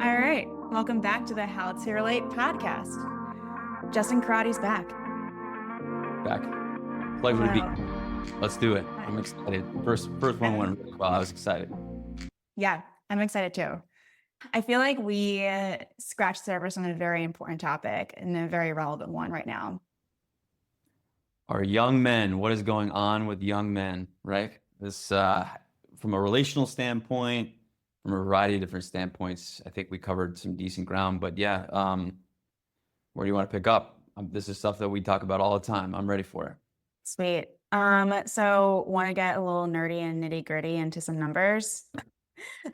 All right, welcome back to the How to Relate podcast. Justin Carotti's back. Back. Pleasure to be. Wow. Let's do it. I'm excited. First one went really well. I was excited. Yeah, I'm excited too. I feel like we scratched the surface on a very important topic and a very relevant one right now. Our young men, what is going on with young men, right? This, from a relational standpoint, from a variety of different standpoints, I think we covered some decent ground. But yeah, where do you want to pick up? This is stuff that we talk about all the time. I'm ready for it. Sweet. So want to get a little nerdy and nitty gritty into some numbers?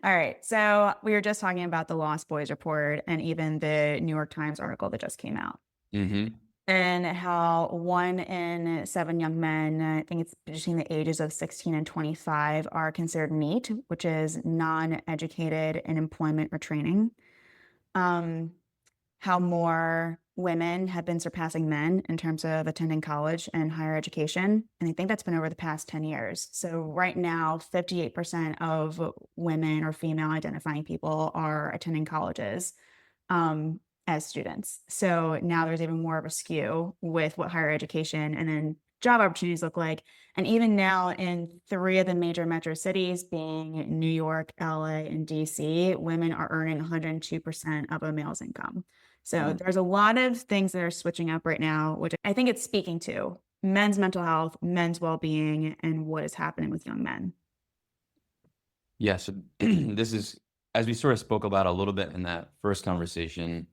All right. So we were just talking about the Lost Boys report and even the New York Times article that just came out. Mm-hmm. And how 1 in 7 young men, I think it's between the ages of 16 and 25, are considered NEET, which is non-educated in employment or training. How more women have been surpassing men in terms of attending college and higher education. And I think that's been over the past 10 years. So right now, 58% of women or female identifying people are attending colleges. As students. So now there's even more of a skew with what higher education and then job opportunities look like. And even now in 3 of the major metro cities, being New York, LA, and DC, women are earning 102% of a male's income. So there's a lot of things that are switching up right now, which I think it's speaking to men's mental health, men's well-being, and what is happening with young men. Yeah, so this is, as we sort of spoke about a little bit in that first conversation,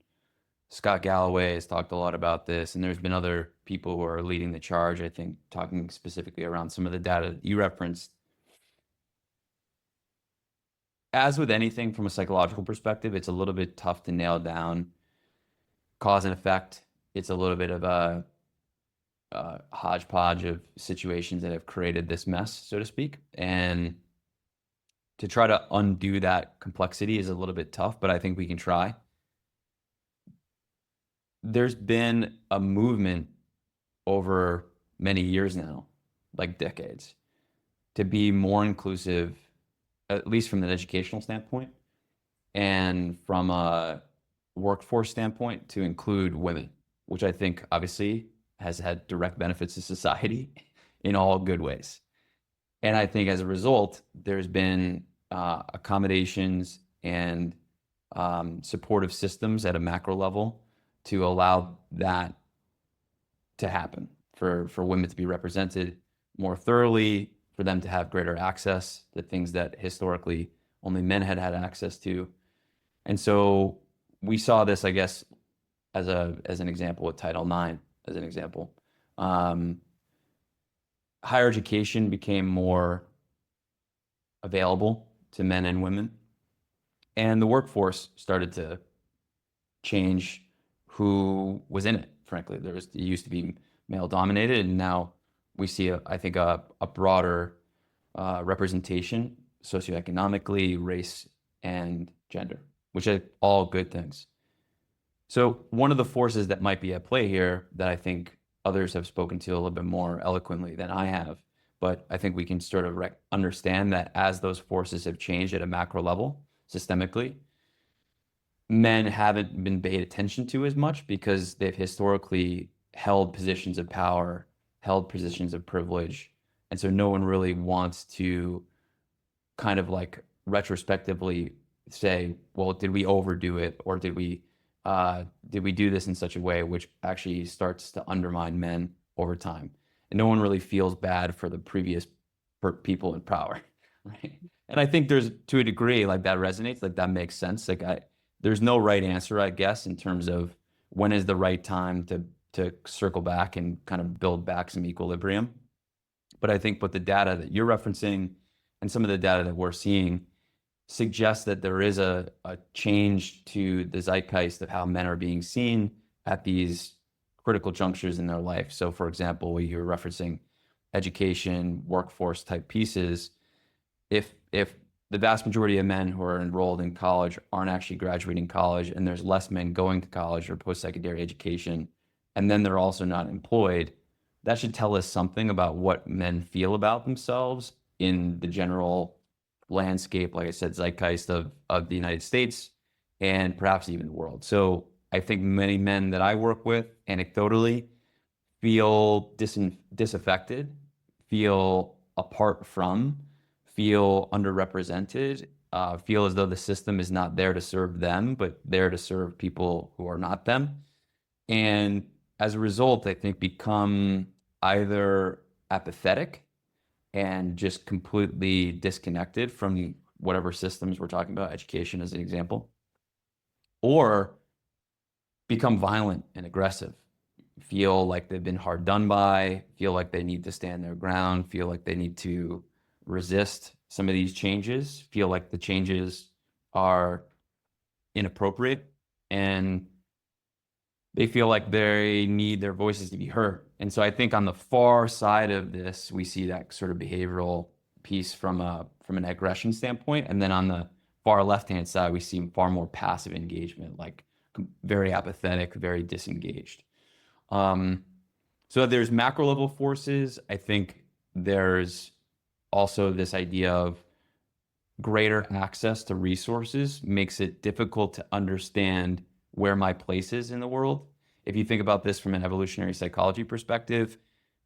Scott Galloway has talked a lot about this, and there's been other people who are leading the charge, I think, talking specifically around some of the data that you referenced. As with anything from a psychological perspective, it's a little bit tough to nail down cause and effect. It's a little bit of a hodgepodge of situations that have created this mess, so to speak. And to try to undo that complexity is a little bit tough, but I think we can try. There's been a movement over many years now, like decades, to be more inclusive, at least from an educational standpoint, and from a workforce standpoint, to include women, which I think obviously has had direct benefits to society in all good ways. And I think as a result, there's been accommodations and supportive systems at a macro level to allow that to happen, for women to be represented more thoroughly, for them to have greater access to things that historically only men had access to. And so we saw this, I guess, as an example with Title IX, as an example. Higher education became more available to men and women, and the workforce started to change who was in it. Frankly, it used to be male dominated, and now we see, I think, a broader representation socioeconomically, race, and gender, which are all good things. So one of the forces that might be at play here, that I think others have spoken to a little bit more eloquently than I have, but I think we can sort of understand that as those forces have changed at a macro level, systemically, men haven't been paid attention to as much because they've historically held positions of power, held positions of privilege. And so no one really wants to kind of like retrospectively say, well, did we overdo it? Or did we do this in such a way which actually starts to undermine men over time? And no one really feels bad for the previous people in power, right? And I think there's, to a degree, like that resonates, like that makes sense. Like there's no right answer, I guess, in terms of when is the right time to circle back and kind of build back some equilibrium. But I think what the data that you're referencing and some of the data that we're seeing suggests that there is a change to the zeitgeist of how men are being seen at these critical junctures in their life. So, for example, when you're referencing education, workforce type pieces, if the vast majority of men who are enrolled in college aren't actually graduating college, and there's less men going to college or post-secondary education, and then they're also not employed, that should tell us something about what men feel about themselves in the general landscape, like I said, zeitgeist of the United States and perhaps even the world. So I think many men that I work with anecdotally feel disaffected, feel apart from, feel underrepresented, feel as though the system is not there to serve them, but there to serve people who are not them. And as a result, I think become either apathetic and just completely disconnected from whatever systems we're talking about, education as an example, or become violent and aggressive, feel like they've been hard done by, feel like they need to stand their ground, feel like they need to resist some of these changes, feel like the changes are inappropriate, and they feel like they need their voices to be heard. And so I think on the far side of this, we see that sort of behavioral piece from an aggression standpoint. And then on the far left-hand side, we see far more passive engagement, like very apathetic, very disengaged. So there's macro level forces. I think there's also this idea of greater access to resources makes it difficult to understand where my place is in the world. If you think about this from an evolutionary psychology perspective,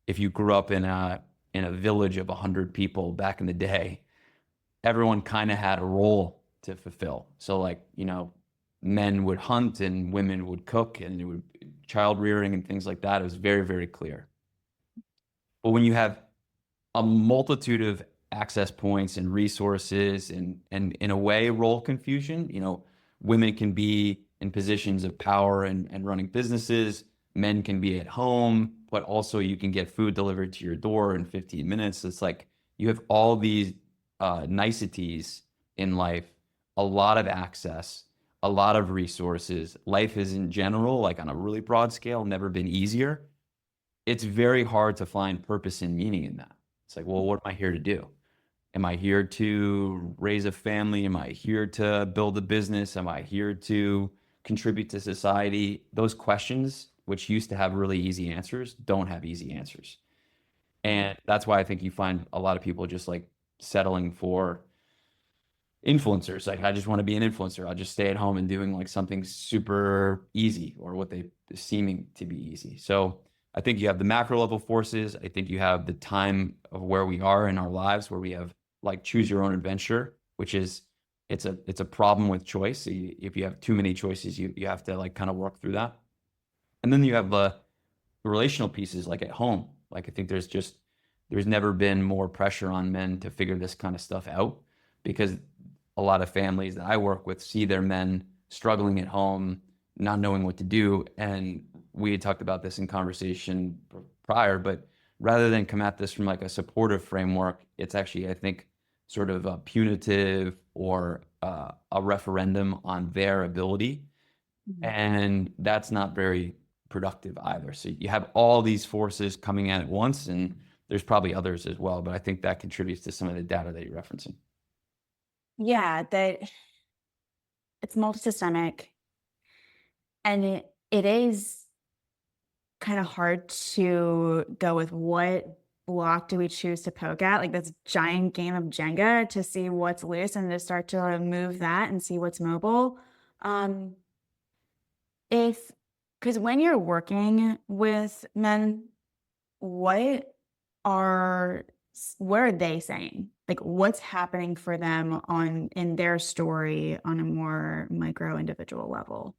if you grew up in a village of 100 people back in the day, everyone kind of had a role to fulfill. So like, men would hunt and women would cook and it would child rearing and things like that. It was very, very clear. But when you have a multitude of access points and resources and in a way role confusion, women can be in positions of power and running businesses, men can be at home, but also you can get food delivered to your door in 15 minutes. It's like you have all these niceties in life, a lot of access, a lot of resources. Life is in general, like on a really broad scale, never been easier. It's very hard to find purpose and meaning in that. It's like, well, what am I here to do? Am I here to raise a family? Am I here to build a business? Am I here to contribute to society? Those questions, which used to have really easy answers, don't have easy answers. And that's why I think you find a lot of people just like settling for influencers. Like, I just want to be an influencer. I'll just stay at home and doing like something super easy or what they seeming to be easy. So I think you have the macro level forces. I think you have the time of where we are in our lives, where we have like choose your own adventure, which is it's a problem with choice. So if you have too many choices, you have to like kind of work through that. And then you have the relational pieces like at home. Like I think there's never been more pressure on men to figure this kind of stuff out because a lot of families that I work with see their men struggling at home, not knowing what to do. And we had talked about this in conversation prior, but rather than come at this from like a supportive framework, it's actually, I think, sort of a punitive or a referendum on their ability. And that's not very productive either. So you have all these forces coming at once, and there's probably others as well, but I think that contributes to some of the data that you're referencing. Yeah, that it's multisystemic and it is kind of hard to go with what block do we choose to poke at, like this giant game of Jenga to see what's loose and to start to move that and see what's mobile. Um, if because when you're working with men, what are what are they saying? Like what's happening for them in their story on a more micro individual level?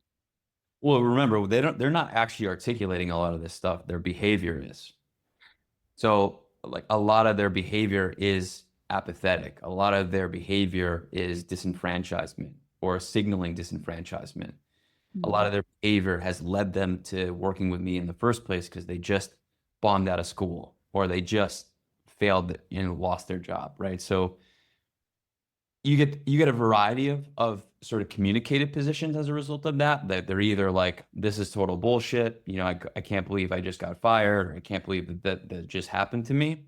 Well, remember, they're not actually articulating a lot of this stuff. Their behavior is. So like a lot of their behavior is apathetic. A lot of their behavior is disenfranchisement or signaling disenfranchisement. A lot of their behavior has led them to working with me in the first place because they just bombed out of school or they just failed and lost their job, right? So you get a variety of sort of communicated positions as a result of that. That they're either like, this is total bullshit, I can't believe I just got fired, or I can't believe that just happened to me.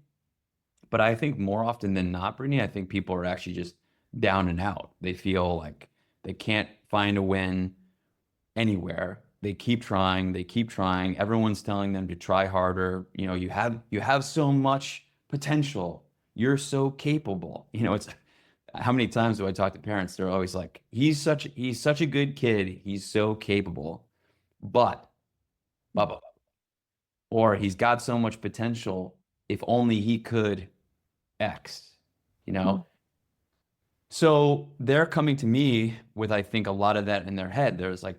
But I think more often than not, Brittany, I think people are actually just down and out. They feel like they can't find a win anywhere. They keep trying, they keep trying. Everyone's telling them to try harder. You have so much potential. You're so capable. It's how many times do I talk to parents? They're always like, he's such a good kid. He's so capable, but blah, blah, blah. Or he's got so much potential. If only he could X, you Mhm. know? So they're coming to me with, I think, a lot of that in their head. There's like,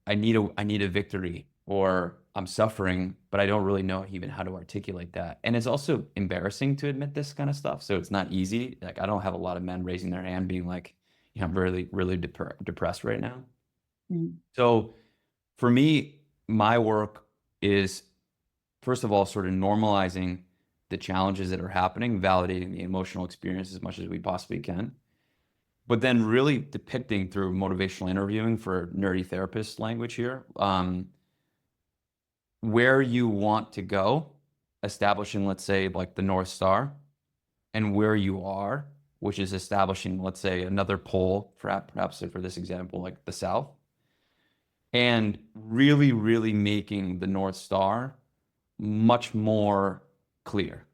I need a victory, or I'm suffering, but I don't really know even how to articulate that. And it's also embarrassing to admit this kind of stuff. So it's not easy. Like I don't have a lot of men raising their hand being like, I'm really, really depressed right now. Mhm. So for me, my work is, first of all, sort of normalizing the challenges that are happening, validating the emotional experience as much as we possibly can, but then really depicting through motivational interviewing, for nerdy therapist language here, where you want to go, establishing, let's say, like the North Star, and where you are, which is establishing, let's say, another pole, perhaps for this example, like the South, and really, really making the North Star much more clear.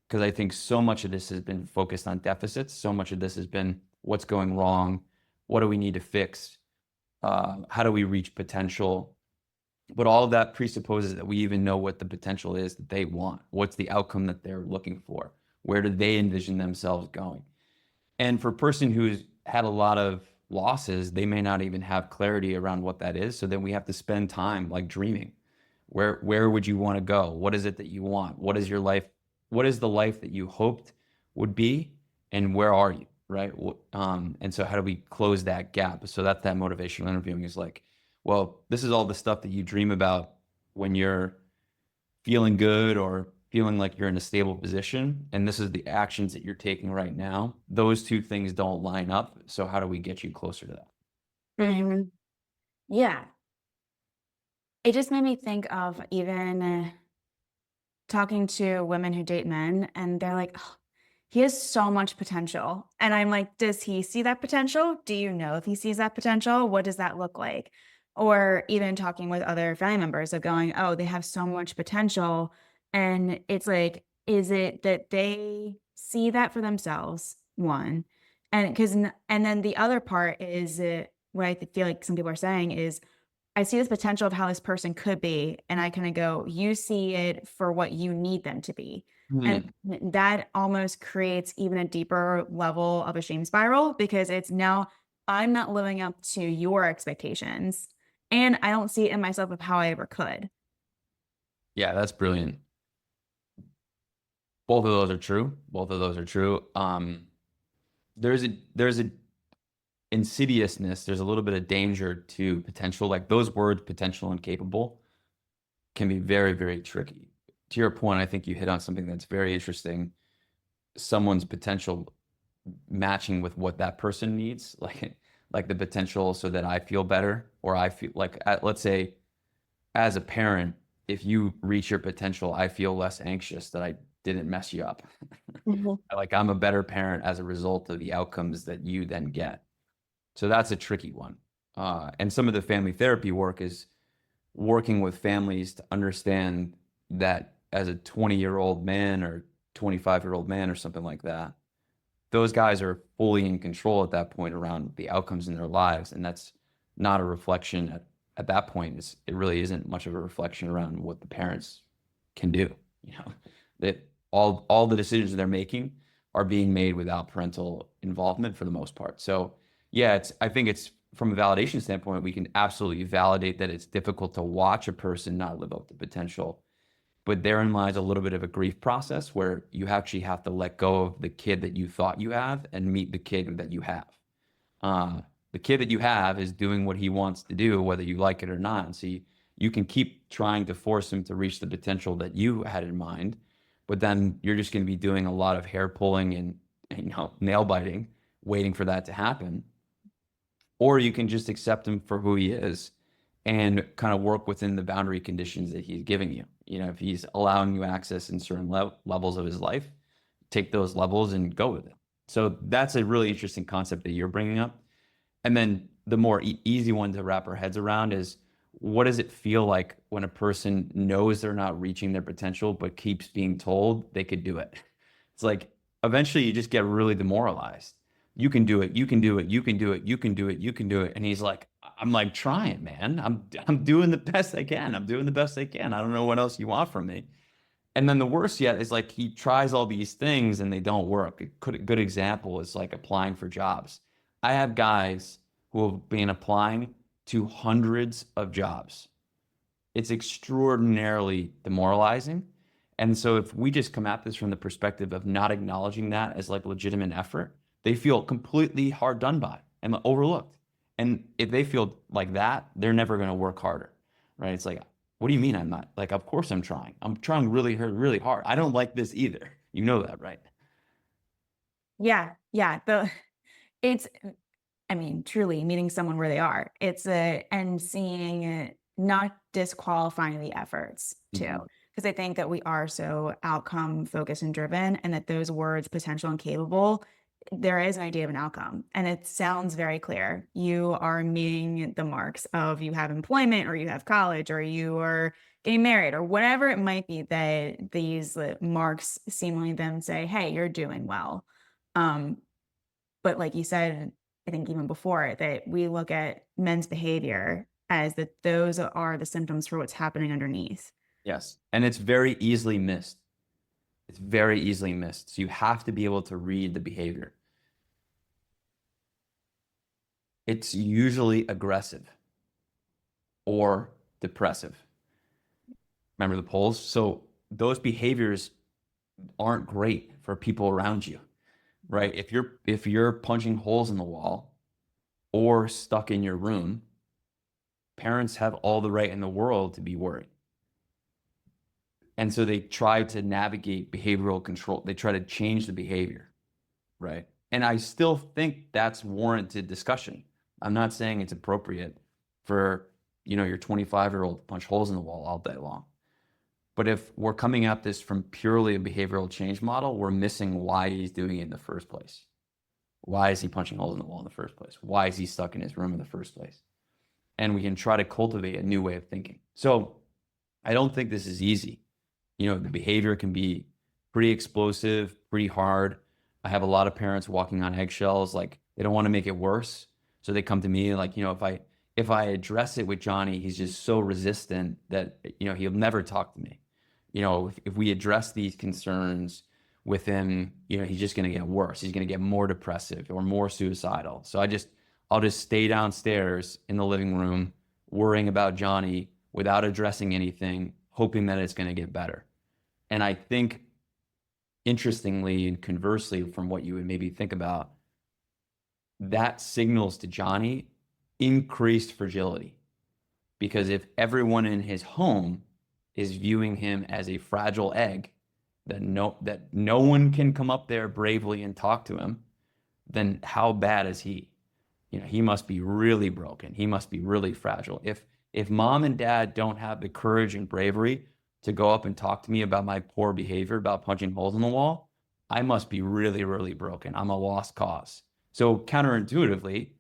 Because I think so much of this has been focused on deficits. So much of this has been what's going wrong, what do we need to fix, how do we reach potential. But all of that presupposes that we even know what the potential is that they want. What's the outcome that they're looking for? Where do they envision themselves going? And for a person who's had a lot of losses, they may not even have clarity around what that is. So then we have to spend time like dreaming. Where would you want to go? What is it that you want? What is your life? What is the life that you hoped would be? And where are you? Right. And so how do we close that gap? So that motivational interviewing is like, well, this is all the stuff that you dream about when you're feeling good or feeling like you're in a stable position, and this is the actions that you're taking right now. Those two things don't line up. So how do we get you closer to that? Mhm. Yeah. It just made me think of even talking to women who date men, and they're like, "Oh, he has so much potential." And I'm like, "Does he see that potential? Do you know if he sees that potential? What does that look like?" Or even talking with other family members of going, "Oh, they have so much potential." And it's like, is it that they see that for themselves? One. And because, and then the other part is what I feel like some people are saying is, I see this potential of how this person could be, and I kinda go, "You see it for what you need them to be." And Hmm. that almost creates even a deeper level of a shame spiral because it's now I'm not living up to your expectations, and I don't see it in myself of how I ever could. Yeah, that's brilliant. Both of those are true. Both of those are true. There's a insidiousness. There's a little bit of danger to potential. Like those words, potential and capable, can be very, very tricky. To your point, I think you hit on something that's very interesting. Someone's potential matching with what that person needs, like the potential so that I feel better, or I feel like, let's say, as a parent, if you reach your potential, I feel less anxious that I didn't mess you up. Mhm. Like I'm a better parent as a result of the outcomes that you then get. So that's a tricky one. And some of the family therapy work is working with families to understand that as a 20-year-old man or 25-year-old man or something like that, those guys are fully in control at that point around the outcomes in their lives. And that's not a reflection at that point. It really isn't much of a reflection around what the parents can do. You know, that all the decisions they're making are being made without parental involvement for the most part. So yeah, I think it's from a validation standpoint, we can absolutely validate that it's difficult to watch a person not live up to potential, but therein lies a little bit of a grief process where you actually have to let go of the kid that you thought you have and meet the kid that you have. Uh, the kid that you have is doing what he wants to do, whether you like it or not. And so you can keep trying to force him to reach the potential that you had in mind, but then you're just going to be doing a lot of hair pulling and nail biting, waiting for that to happen. Or you can just accept him for who he is and kind of work within the boundary conditions that he's giving you. If he's allowing you access in certain levels of his life, take those levels and go with it. So that's a really interesting concept that you're bringing up. And then the more easy one to wrap our heads around is, what does it feel like when a person knows they're not reaching their potential but keeps being told they could do it? It's like eventually you just get really demoralized You can do it. You can do it. You can do it. You can do it. You can do it. And he's like, I'm like trying, man. I'm doing the best I can. I'm doing the best I can. I don't know what else you want from me. And then the worst yet is like he tries all these things and they don't work. A good example is like applying for jobs. I have guys who have been applying to hundreds of jobs. It's extraordinarily demoralizing. And so if we just come at this from the perspective of not acknowledging that as like legitimate effort, they feel completely hard done by and overlooked. And if they feel like that, they're never going to work harder, right? It's like, what do you mean I'm not? Like, of course I'm trying. I'm trying really hard, really hard. I don't like this either. You know that, right? Yeah, yeah. It's I mean, truly meeting someone where they are. It's a and seeing it, not disqualifying the efforts too. Mhm. Because I think that we are so outcome focused and driven, and that those words, potential and capable, there is an idea of an outcome. And it sounds very clear. You are meeting the marks of you have employment, or you have college, or you are getting married, or whatever it might be that these marks seemingly then say, hey, you're doing well. Um, but like you said, I think even before that we look at men's behavior as that those are the symptoms for what's happening underneath. Yes. And it's very easily missed. It's very easily missed. So you have to be able to read the behavior. It's usually aggressive or depressive. Remember the polls? So those behaviors aren't great for people around you, right? If you're punching holes in the wall or stuck in your room, parents have all the right in the world to be worried. And so they try to navigate behavioral control. They try to change the behavior, right? And I still think that's warranted discussion. I'm not saying it's appropriate for, your 25-year-old to punch holes in the wall all day long. But if we're coming at this from purely a behavioral change model, we're missing why he's doing it in the first place. Why is he punching holes in the wall in the first place? Why is he stuck in his room in the first place? And we can try to cultivate a new way of thinking. So I don't think this is easy. The behavior can be pretty explosive, pretty hard. I have a lot of parents walking on eggshells, like they don't want to make it worse. So they come to me like, if I address it with Johnny, he's just so resistant that, he'll never talk to me. If we address these concerns with him, he's just going to get worse. He's going to get more depressive or more suicidal. So I'll just stay downstairs in the living room worrying about Johnny without addressing anything, hoping that it's going to get better. And I think, interestingly and conversely from what you would maybe think about, that signals to Johnny increased fragility. Because if everyone in his home is viewing him as a fragile egg, that no one can come up there bravely and talk to him, then how bad is he? He must be really broken. He must be really fragile. If mom and dad don't have the courage and bravery to go up and talk to me about my poor behavior, about punching holes in the wall, I must be really, really broken. I'm a lost cause. So counterintuitively,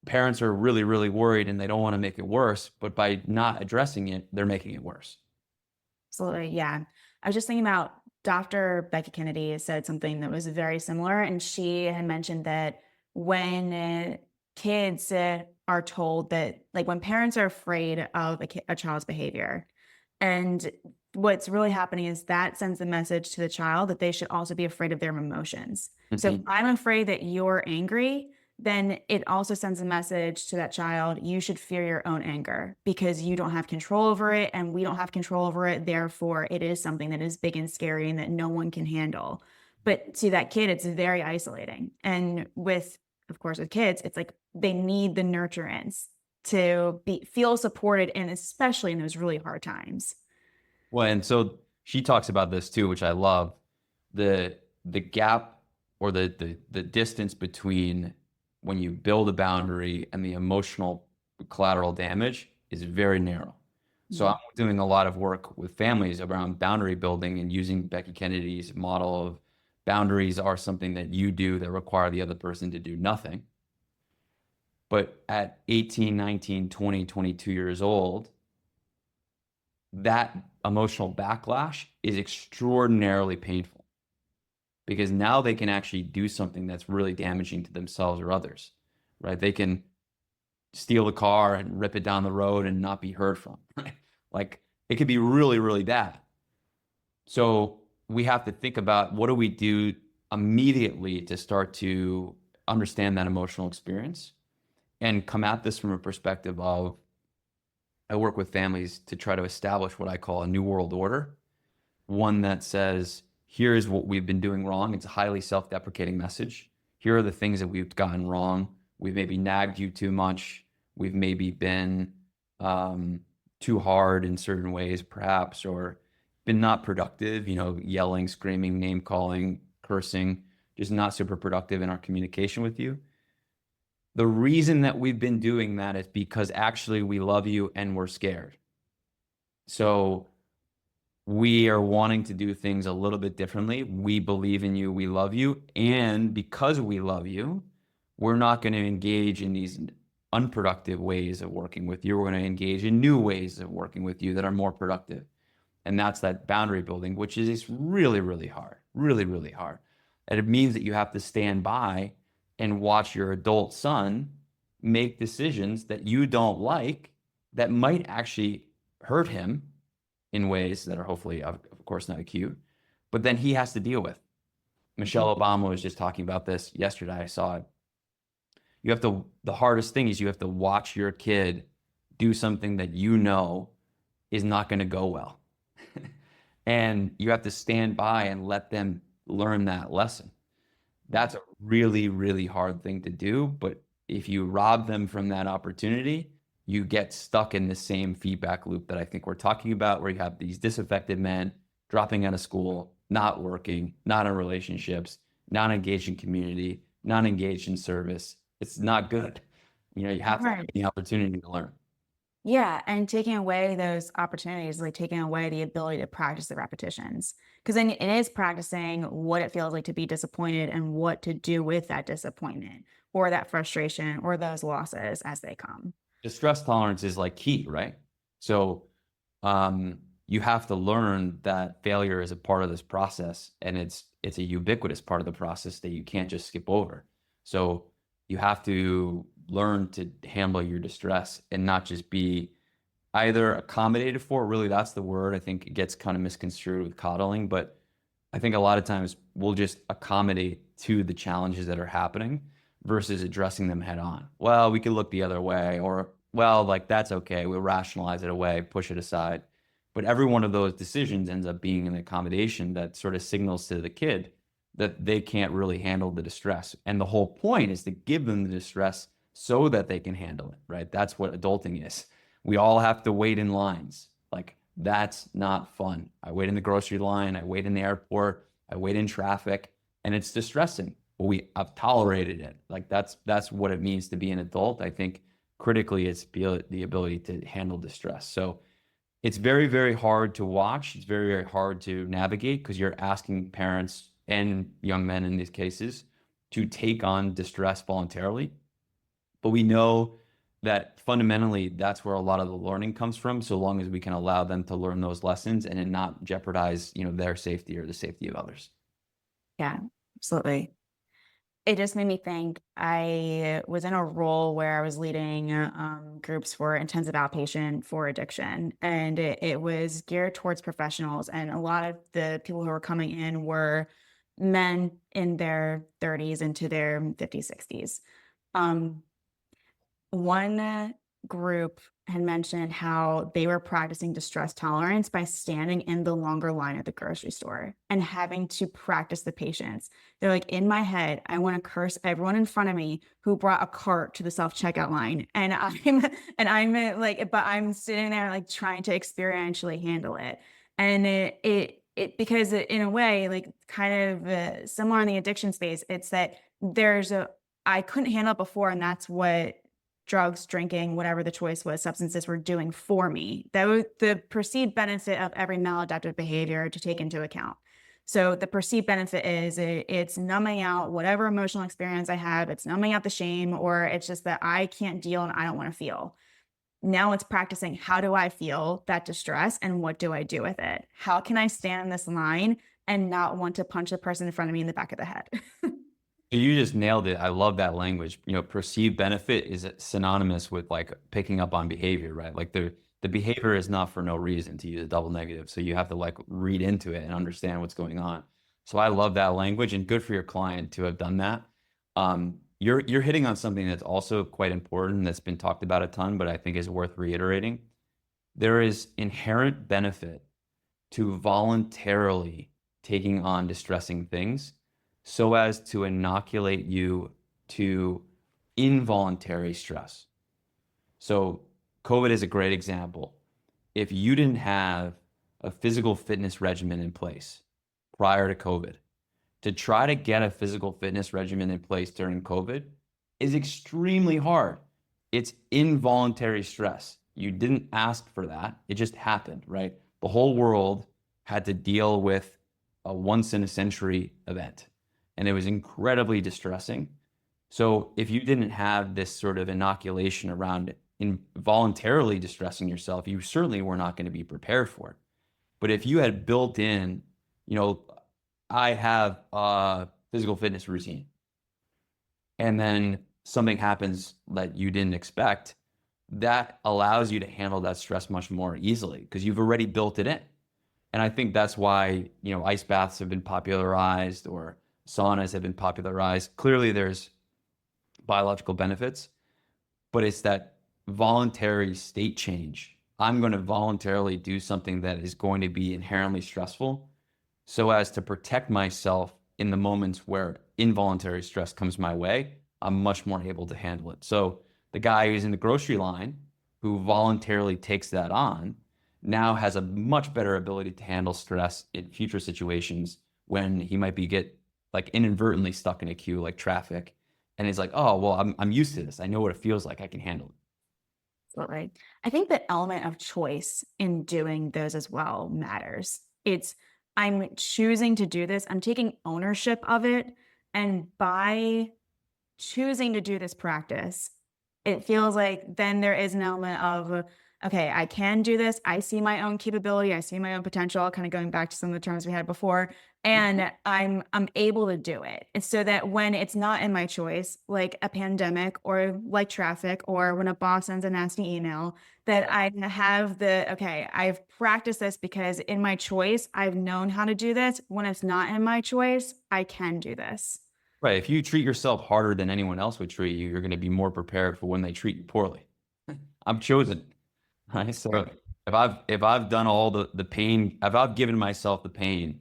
parents are really, really worried and they don't want to make it worse, but by not addressing it, they're making it worse. Absolutely. Yeah. I was just thinking about Dr. Becky Kennedy said something that was very similar. And she had mentioned that when kids are told that, like when parents are afraid of a child's behavior, and what's really happening is that sends the message to the child that they should also be afraid of their emotions. So if Mhm. I'm afraid that you're angry, then it also sends a message to that child, you should fear your own anger because you don't have control over it and we don't have control over it. Therefore, it is something that is big and scary and that no one can handle. But to that kid, it's very isolating. And of course, with kids, it's like they need the nurturance to feel supported, and especially in those really hard times. Well, and so she talks about this too, which I love. The gap or the distance between when you build a boundary and the emotional collateral damage is very narrow. So I'm doing a lot of work with families around boundary building and using Becky Kennedy's model of boundaries are something that you do that require the other person to do nothing. But at 18, 19, 20, 22 years old, that emotional backlash is extraordinarily painful because now they can actually do something that's really damaging to themselves or others, right? They can steal the car and rip it down the road and not be heard from, right? Like it could be really, really bad. So we have to think about what do we do immediately to start to understand that emotional experience and come at this from a perspective of I work with families to try to establish what I call a new world order, one that says, here's what we've been doing wrong. It's a highly self-deprecating message. Here are the things that we've gotten wrong. We've maybe nagged you too much. We've maybe been too hard in certain ways, perhaps, or been not productive, yelling, screaming, name calling, cursing, just not super productive in our communication with you. The reason that we've been doing that is because actually we love you and we're scared. So we are wanting to do things a little bit differently. We believe in you. We love you. And because we love you, we're not going to engage in these unproductive ways of working with you. We're going to engage in new ways of working with you that are more productive. And that's that boundary building, which is really, really hard, really, really hard. And it means that you have to stand by and watch your adult son make decisions that you don't like that might actually hurt him in ways that are hopefully, of course, not cute, but then he has to deal with. Michelle Obama was just talking about this yesterday. I saw it. The hardest thing is you have to watch your kid do something that is not going to go well. And you have to stand by and let them learn that lesson. That's a really, really hard thing to do. But if you rob them from that opportunity, you get stuck in the same feedback loop that I think we're talking about, where you have these disaffected men dropping out of school, not working, not in relationships, not engaged in community, not engaged in service. It's not good. You have to have the opportunity to learn. Yeah, and taking away those opportunities, like taking away the ability to practice the repetitions. Because then it is practicing what it feels like to be disappointed and what to do with that disappointment or that frustration or those losses as they come. Distress tolerance is like key, right? So you have to learn that failure is a part of this process, and it's a ubiquitous part of the process that you can't just skip over. So you have to learn to handle your distress and not just be either accommodated for, really that's the word. I think it gets kind of misconstrued with coddling, but I think a lot of times we'll just accommodate to the challenges that are happening versus addressing them head on. Well, we could look the other way, or, well, like that's okay. We'll rationalize it away, push it aside. But every one of those decisions ends up being an accommodation that sort of signals to the kid that they can't really handle the distress. And the whole point is to give them the distress so that they can handle it, right? That's what adulting is. We all have to wait in lines. Like, that's not fun. I wait in the grocery line, I wait in the airport, I wait in traffic, and it's distressing. But I've tolerated it. Like, that's what it means to be an adult. I think critically it's the ability to handle distress. So it's very, very hard to watch. It's very, very hard to navigate because you're asking parents and young men in these cases to take on distress voluntarily. But we know that fundamentally that's where a lot of the learning comes from, so long as we can allow them to learn those lessons and not jeopardize, their safety or the safety of others. Yeah, absolutely. It just made me think. I was in a role where I was leading groups for intensive outpatient for addiction, and it was geared towards professionals. And a lot of the people who were coming in were men in their 30s into their 50s, 60s. Um, One group had mentioned how they were practicing distress tolerance by standing in the longer line at the grocery store and having to practice the patience. They're like, in my head, I want to curse everyone in front of me who brought a cart to the self-checkout line. And I'm like, but I'm sitting there like trying to experientially handle it. And because in a way, like kind of similar in the addiction space, it's that I couldn't handle it before, and that's what drugs, drinking, whatever the choice was, substances were doing for me. That was the perceived benefit of every maladaptive behavior to take into account. So the perceived benefit is it's numbing out whatever emotional experience I have. It's numbing out the shame, or it's just that I can't deal and I don't want to feel. Now it's practicing, how do I feel that distress and what do I do with it? How can I stand in this line and not want to punch the person in front of me in the back of the head. You just nailed it. I love that language. Perceived benefit is synonymous with like picking up on behavior, right? Like the behavior is not for no reason, to use a double negative. So you have to like read into it and understand what's going on. So I love that language, and good for your client to have done that. You're hitting on something that's also quite important that's been talked about a ton, but I think is worth reiterating. There is inherent benefit to voluntarily taking on distressing things so as to inoculate you to involuntary stress. So COVID is a great example. If you didn't have a physical fitness regimen in place prior to COVID, to try to get a physical fitness regimen in place during COVID is extremely hard. It's involuntary stress. You didn't ask for that. It just happened, right? The whole world had to deal with a once in a century event, and it was incredibly distressing. So if you didn't have this sort of inoculation around involuntarily distressing yourself, you certainly were not going to be prepared for it. But if you had built in, I have a physical fitness routine, and then something happens that you didn't expect, that allows you to handle that stress much more easily because you've already built it in. And I think that's why, ice baths have been popularized or saunas have been popularized. Clearly there's biological benefits, but it's that voluntary state change. I'm going to voluntarily do something that is going to be inherently stressful so as to protect myself in the moments where involuntary stress comes my way. I'm much more able to handle it. So the guy who's in the grocery line who voluntarily takes that on now has a much better ability to handle stress in future situations when he might get like inadvertently stuck in a queue, like traffic. And he's like, oh, well, I'm used to this. I know what it feels like. I can handle it. Right. I think the element of choice in doing those as well matters. I'm choosing to do this. I'm taking ownership of it. And by choosing to do this practice, it feels like then there is an element of, okay, I can do this. I see my own capability. I see my own potential, kind of going back to some of the terms we had before. And I'm able to do it. And so that when it's not in my choice, like a pandemic or like traffic, or when a boss sends a nasty email, that I have okay, I've practiced this because in my choice, I've known how to do this. When it's not in my choice, I can do this. Right. If you treat yourself harder than anyone else would treat you, you're going to be more prepared for when they treat you poorly. I'm chosen. Right. So if I've done all the pain, if I've given myself the pain,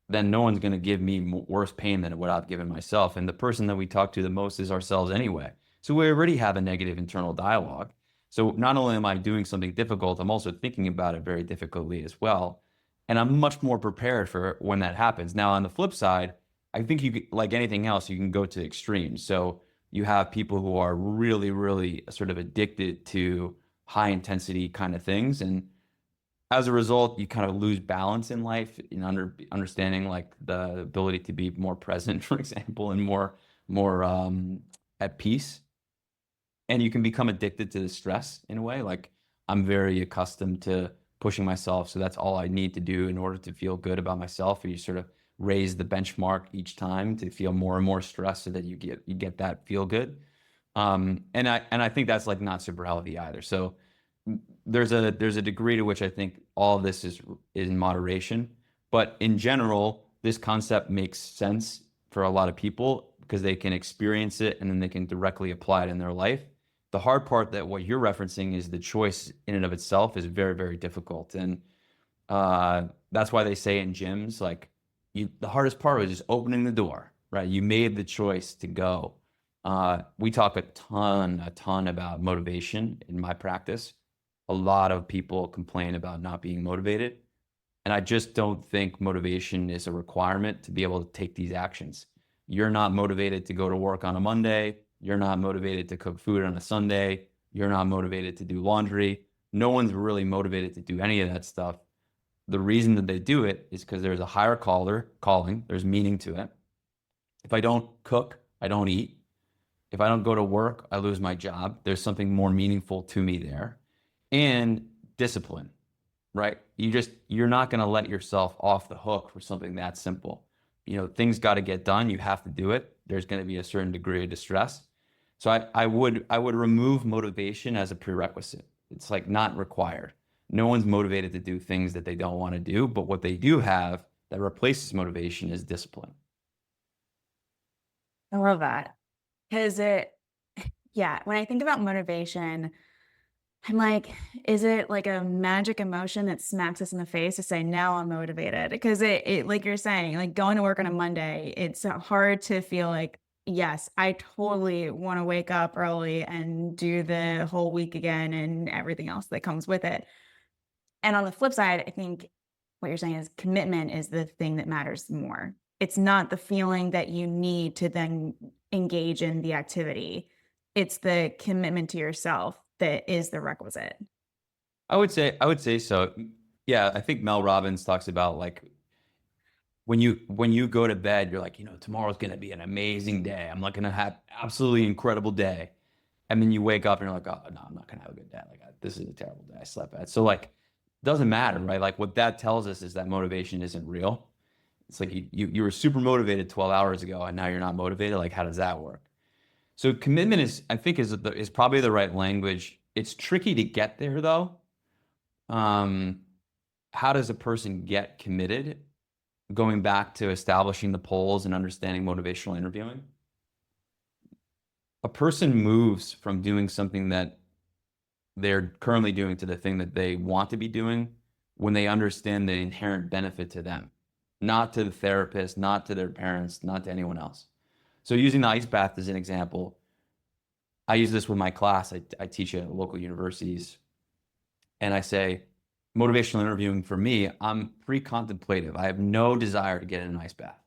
then no one's going to give me worse pain than what I've given myself. And the person that we talk to the most is ourselves anyway. So we already have a negative internal dialogue. So not only am I doing something difficult, I'm also thinking about it very difficultly as well. And I'm much more prepared for when that happens. Now, on the flip side, I think like anything else, you can go to extremes. So you have people who are really, really sort of addicted to high intensity kind of things. And as a result, you kind of lose balance in life in understanding like the ability to be more present, for example, and more at peace. And you can become addicted to the stress in a way. Like I'm very accustomed to pushing myself, so that's all I need to do in order to feel good about myself. And you sort of raise the benchmark each time to feel more and more stressed, so that you get that feel good. And I think that's like not super healthy either. So there's a degree to which I think all of this is in moderation, but in general, this concept makes sense for a lot of people because they can experience it and then they can directly apply it in their life. The hard part, that what you're referencing, is the choice in and of itself is very, very difficult. And that's why they say in gyms, like the hardest part was just opening the door, right? You made the choice to go. We talk a ton about motivation in my practice. A lot of people complain about not being motivated. And I just don't think motivation is a requirement to be able to take these actions. You're not motivated to go to work on a Monday. You're not motivated to cook food on a Sunday. You're not motivated to do laundry. No one's really motivated to do any of that stuff. The reason that they do it is because there's a higher calling. There's meaning to it. If I don't cook, I don't eat. If I don't go to work, I lose my job. There's something more meaningful to me there. And discipline, right? You're not going to let yourself off the hook for something that simple. Things got to get done. You have to do it. There's going to be a certain degree of distress. So I would remove motivation as a prerequisite. It's like not required. No one's motivated to do things that they don't want to do, but what they do have that replaces motivation is discipline. I love that. Because yeah, when I think about motivation, I'm like, is it like a magic emotion that smacks us in the face to say, now I'm motivated? Because like you're saying, like going to work on a Monday, it's hard to feel like, yes, I totally want to wake up early and do the whole week again and everything else that comes with it. And on the flip side, I think what you're saying is commitment is the thing that matters more. It's not the feeling that you need to then engage in the activity. It's the commitment to yourself that is the requisite. I would say so. Yeah, I think Mel Robbins talks about like when you go to bed, you're like, tomorrow's gonna be an amazing day. I'm like gonna have absolutely incredible day. And then you wake up and you're like, oh no, I'm not gonna have a good day. Like this is a terrible day. I slept bad. So like, doesn't matter, right? Like what that tells us is that motivation isn't real. It's like you were super motivated 12 hours ago and now you're not motivated. Like how does that work? So commitment I think is probably the right language. It's tricky to get there though. Um, how does a person get committed? Going back to establishing the polls and understanding motivational interviewing, a person moves from doing something that they're currently doing to the thing that they want to be doing when they understand the inherent benefit to them, not to the therapist, not to their parents, not to anyone else. So using the ice bath as an example, I use this with my class. I teach at local universities, and I say, motivational interviewing for me, I'm pre-contemplative. I have no desire to get in an ice bath,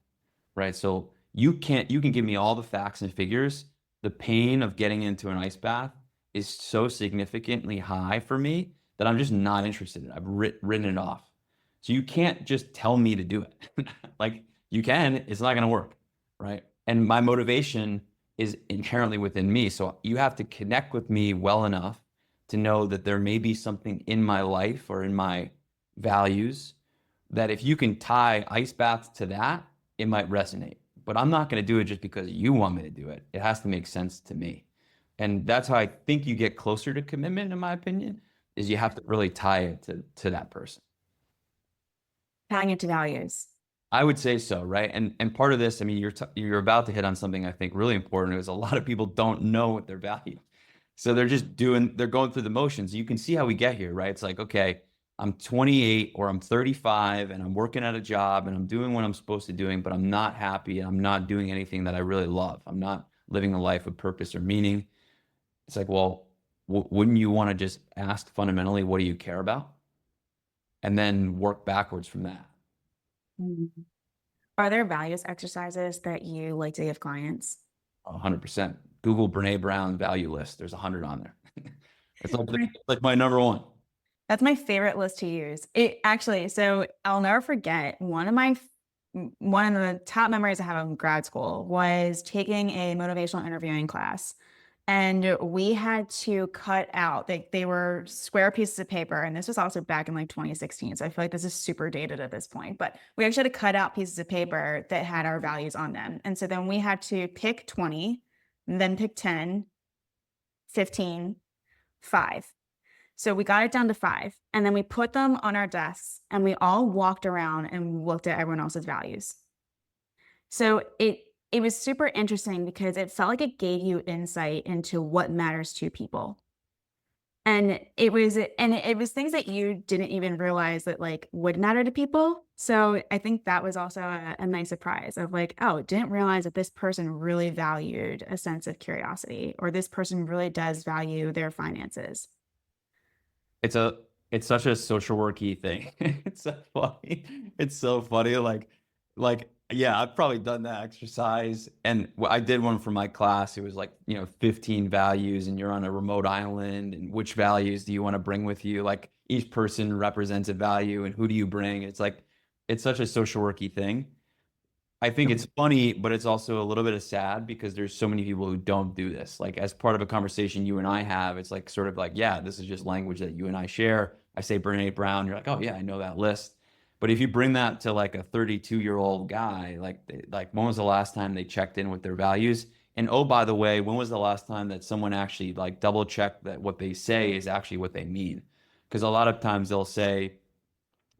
right? So you can give me all the facts and figures. The pain of getting into an ice bath is so significantly high for me that I'm just not interested in it. I've written it off. So you can't just tell me to do it. Like you can, it's not going to work, right? And my motivation is inherently within me. So you have to connect with me well enough to know that there may be something in my life or in my values that if you can tie ice baths to that, it might resonate. But I'm not going to do it just because you want me to do it. It has to make sense to me. And that's how I think you get closer to commitment, in my opinion, is you have to really tie it to that person. Tying it to values. I would say so, right? And part of this, I mean, you're about to hit on something I think really important is a lot of people don't know what their value. So they're going through the motions. You can see how we get here, right? It's like, okay, I'm 28 or I'm 35 and I'm working at a job and I'm doing what I'm supposed to doing, but I'm not happy and I'm not doing anything that I really love. I'm not living a life of purpose or meaning. It's like, well, wouldn't you want to just ask fundamentally, what do you care about? And then work backwards from that. Mm. Are there values exercises that you like to give clients? 100%. Google Brene Brown value list. There's 100 on there. It's like my number one. That's my favorite list to use. It actually, so I'll never forget one of the top memories I have in grad school was taking a motivational interviewing class. And we had to cut out, they were square pieces of paper. And this was also back in like 2016. So I feel like this is super dated at this point. But we actually had to cut out pieces of paper that had our values on them. And so then we had to pick 20, and then pick 10, 15, 5. So we got it down to 5, and then we put them on our desks and we all walked around and looked at everyone else's values. So it was super interesting because it felt like it gave you insight into what matters to people. And it was things that you didn't even realize that like would matter to people. So I think that was also a nice surprise of like, oh, didn't realize that this person really valued a sense of curiosity, or this person really does value their finances. It's a it's such a social worky thing. It's so funny. It's so funny. Like yeah, I've probably done that exercise. And I did one for my class. It was like, 15 values and you're on a remote island and which values do you want to bring with you? Like each person represents a value and who do you bring? It's like it's such a social worky thing. I think it's funny, but it's also a little bit of sad because there's so many people who don't do this. Like as part of a conversation you and I have, it's like sort of like, yeah, this is just language that you and I share. I say Brene Brown, you're like, oh yeah, I know that list. But if you bring that to like a 32-year-old guy, like when was the last time they checked in with their values? And oh, by the way, when was the last time that someone actually like double checked that what they say is actually what they mean? Because a lot of times they'll say,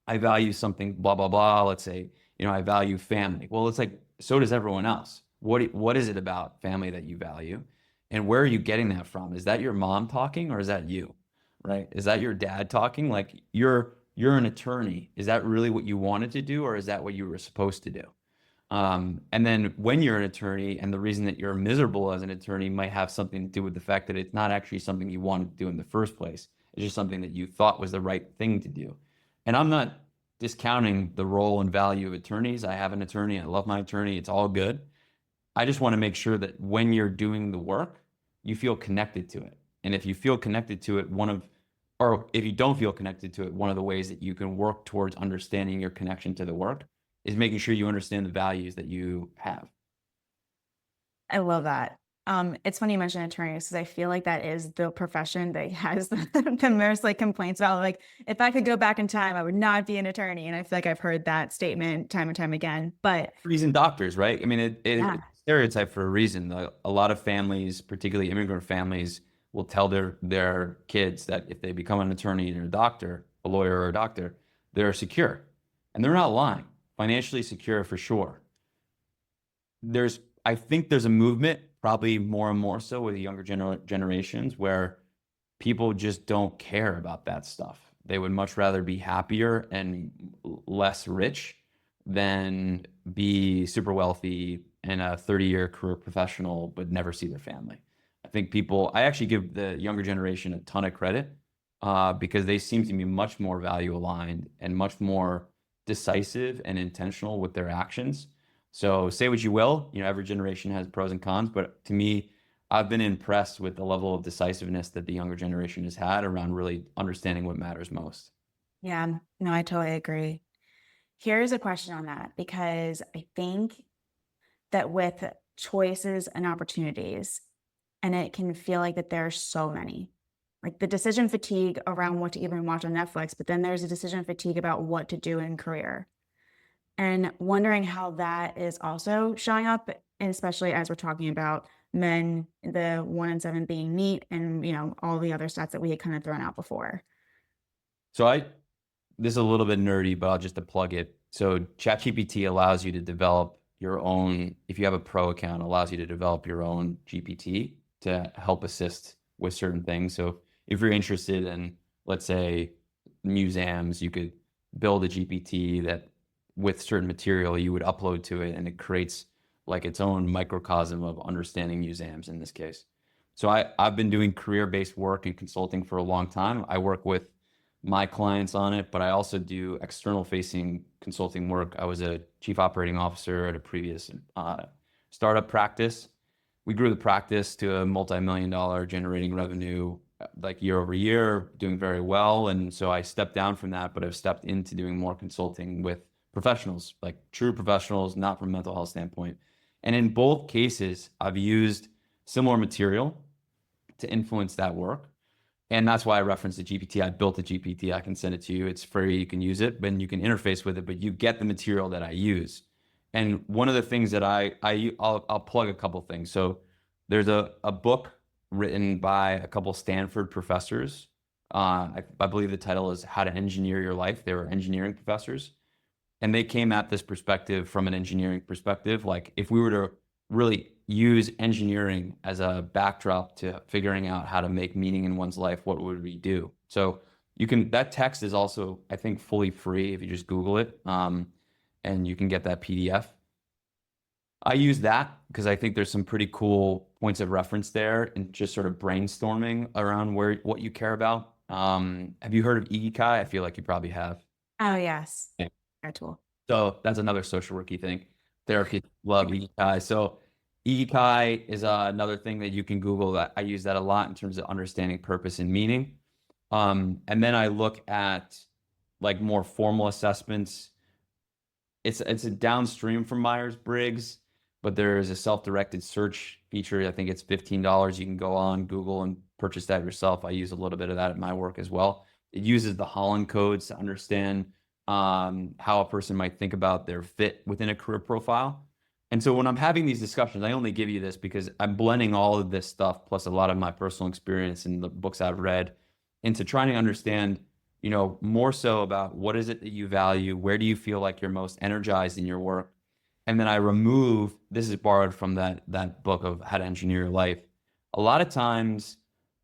I value something, blah, blah, blah. Let's say, I value family. Well, it's like, so does everyone else. What is it about family that you value? And where are you getting that from? Is that your mom talking or is that you? Right? Is that your dad talking? Like you're an attorney. Is that really what you wanted to do or is that what you were supposed to do? And then when you're an attorney and the reason that you're miserable as an attorney might have something to do with the fact that it's not actually something you wanted to do in the first place. It's just something that you thought was the right thing to do. And I'm not discounting the role and value of attorneys. I have an attorney. I love my attorney. It's all good. I just want to make sure that when you're doing the work, you feel connected to it. And if you feel connected to it, or if you don't feel connected to it, one of the ways that you can work towards understanding your connection to the work is making sure you understand the values that you have. I love that. It's funny you mentioned attorneys because I feel like that is the profession that has the most like complaints about. Like, if I could go back in time, I would not be an attorney. And I feel like I've heard that statement time and time again. But Reason doctors, right? I mean, yeah, it's stereotype for a reason. A lot of families, particularly immigrant families, will tell their kids that if they become an attorney or a doctor, a lawyer or a doctor, they're secure. And they're not lying. Financially secure for sure. I think there's a movement, probably more and more so with younger generations, where people just don't care about that stuff. They would much rather be happier and less rich than be super wealthy and a 30-year career professional, but never see their family. I actually give the younger generation a ton of credit because they seem to be much more value aligned and much more decisive and intentional with their actions. So say what you will, every generation has pros and cons, but to me, I've been impressed with the level of decisiveness that the younger generation has had around really understanding what matters most. yeah, no, I totally agree. Here's a question on that because I think that with choices and opportunities, and it can feel like that there are so many. Like the decision fatigue around what to even watch on Netflix, but then there's a decision fatigue about what to do in career. And wondering how that is also showing up, and especially as we're talking about men, the 1 in 7 being neat and all the other stats that we had kind of thrown out before. So this is a little bit nerdy, but I'll just to plug it. So ChatGPT allows you to develop your own, if you have a pro account, allows you to develop your own GPT to help assist with certain things. So if you're interested in, let's say, museums, you could build a GPT that with certain material you would upload to it and it creates like its own microcosm of understanding museums in this case. So I've been doing career-based work and consulting for a long time. I work with my clients on it, but I also do external facing consulting work. I was a chief operating officer at a previous startup practice. We grew the practice to a multi-million dollar generating revenue like year over year, doing very well. And so I stepped down from that, but I've stepped into doing more consulting with professionals, like true professionals, not from a mental health standpoint. And in both cases, I've used similar material to influence that work. And that's why I referenced the GPT. I built a GPT. I can send it to you. It's free. You can use it, but you can interface with it, but you get the material that I use. And one of the things that I'll plug a couple things. So there's a book written by a couple Stanford professors. I believe the title is How to Engineer Your Life. They were engineering professors. And they came at this perspective from an engineering perspective. Like if we were to really use engineering as a backdrop to figuring out how to make meaning in one's life, what would we do? So that text is also, I think, fully free if you just Google it, and you can get that PDF. I use that because I think there's some pretty cool points of reference there and just sort of brainstorming around what you care about. Have you heard of Ikigai? I feel like you probably have. Oh, yes. Yeah. Our tool. So that's another social worky thing. Therapists love Ikigai. So Ikigai is another thing that you can Google. That I use that a lot in terms of understanding purpose and meaning. And then I look at like more formal assessments. It's a downstream from Myers-Briggs, but there is a self-directed search feature. I think it's $15. You can go on Google and purchase that yourself. I use a little bit of that at my work as well. It uses the Holland codes to understand how a person might think about their fit within a career profile. And so when I'm having these discussions, I only give you this because I'm blending all of this stuff plus a lot of my personal experience and the books I've read into trying to understand, more so about what is it that you value, where do you feel like you're most energized in your work, and then I remove. This is borrowed from that book of How to Engineer Your Life. A lot of times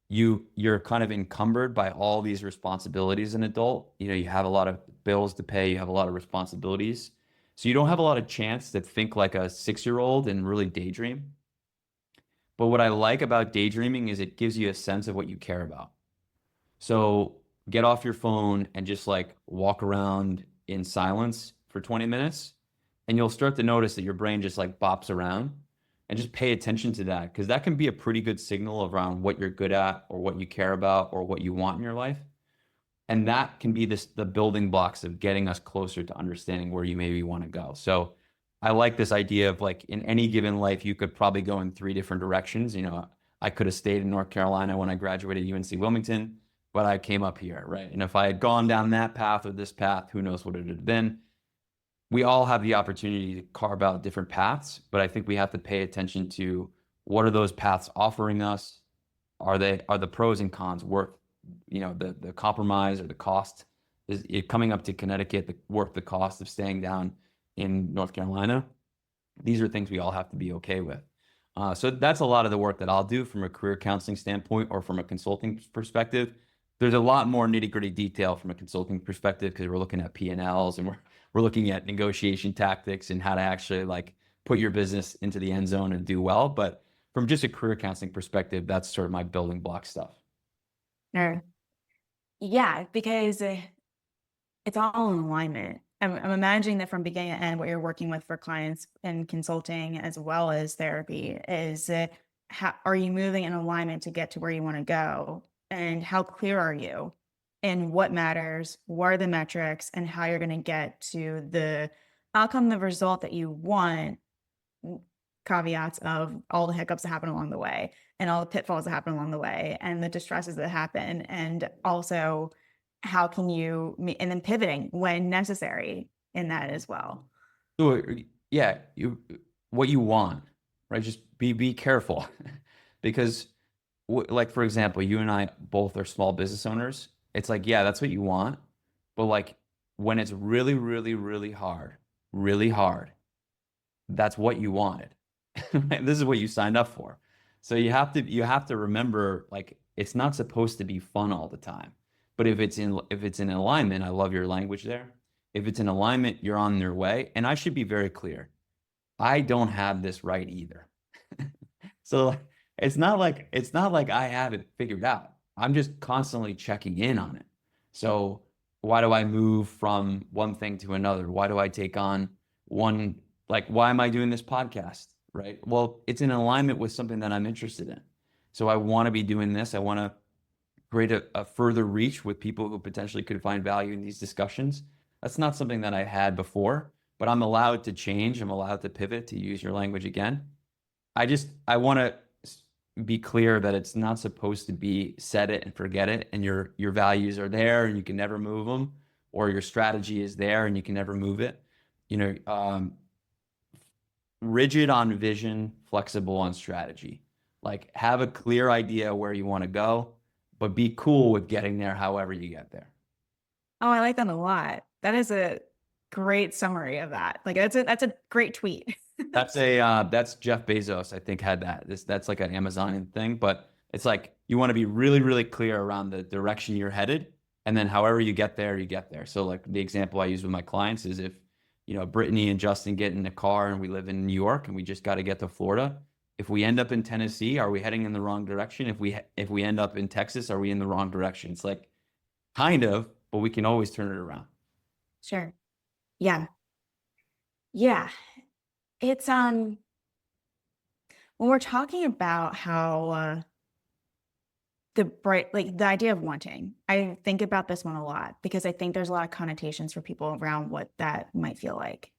you're kind of encumbered by all these responsibilities as an adult. You have a lot of bills to pay, you have a lot of responsibilities. So you don't have a lot of chance to think like a 6-year-old and really daydream. But what I like about daydreaming is it gives you a sense of what you care about. So get off your phone and just like walk around in silence for 20 minutes, and you'll start to notice that your brain just like bops around, and just pay attention to that because that can be a pretty good signal around what you're good at or what you care about or what you want in your life. And that can be the building blocks of getting us closer to understanding where you maybe want to go. So I like this idea of like in any given life, you could probably go in 3 different directions. I could have stayed in North Carolina when I graduated UNC Wilmington, but I came up here, right? And if I had gone down that path or this path, who knows what it would have been. We all have the opportunity to carve out different paths, but I think we have to pay attention to what are those paths offering us? Are the pros and cons worth, the compromise or the cost? Is it coming up to Connecticut worth the cost of staying down in North Carolina? These are things we all have to be okay with. So that's a lot of the work that I'll do from a career counseling standpoint or from a consulting perspective. There's a lot more nitty-gritty detail from a consulting perspective because we're looking at P&Ls and we're looking at negotiation tactics and how to actually like put your business into the end zone and do well. But from just a career counseling perspective, that's sort of my building block stuff. Or, yeah, because it's all in alignment. I'm imagining that from beginning to end, what you're working with for clients in consulting as well as therapy is how are you moving in alignment to get to where you want to go? And how clear are you? And what matters? What are the metrics? And how you're going to get to the outcome, the result that you want, caveats of all the hiccups that happen along the way and all the pitfalls that happen along the way and the distresses that happen. And also, how can you, and then pivoting when necessary in that as well. So yeah, what you want, right? Just be careful because like, for example, you and I both are small business owners. It's like, yeah, that's what you want. But like when it's really, really, really hard, that's what you wanted. This is what you signed up for. So you have to remember, like, it's not supposed to be fun all the time. But if it's in alignment, I love your language there. If it's in alignment, you're on your way. And I should be very clear. I don't have this right either. So it's not like I have it figured out. I'm just constantly checking in on it. So why do I move from one thing to another? Why do I take on one, like, why am I doing this podcast? Right? Well, it's in alignment with something that I'm interested in. So I want to be doing this. I want to create a further reach with people who potentially could find value in these discussions. That's not something that I had before, but I'm allowed to change. I'm allowed to pivot, to use your language again. I want to be clear that it's not supposed to be set it and forget it, and your values are there and you can never move them, or your strategy is there and you can never move it. Rigid on vision, flexible on strategy. Like, have a clear idea where you want to go, but be cool with getting there however you get there. Oh, I like that a lot. That is a great summary of that. Like that's a great tweet. That's Jeff Bezos, I think, had that. That's like an Amazon thing, but it's like you want to be really, really clear around the direction you're headed, and then however you get there, you get there. So like the example I use with my clients is if Brittani and Justin get in a car and we live in New York and we just got to get to Florida. If we end up in Tennessee, are we heading in the wrong direction? If we end up in Texas, are we in the wrong direction? It's like kind of, but we can always turn it around. Sure. Yeah. Yeah. It's when we're talking about how the idea of wanting, I think about this one a lot because I think there's a lot of connotations for people around what that might feel like.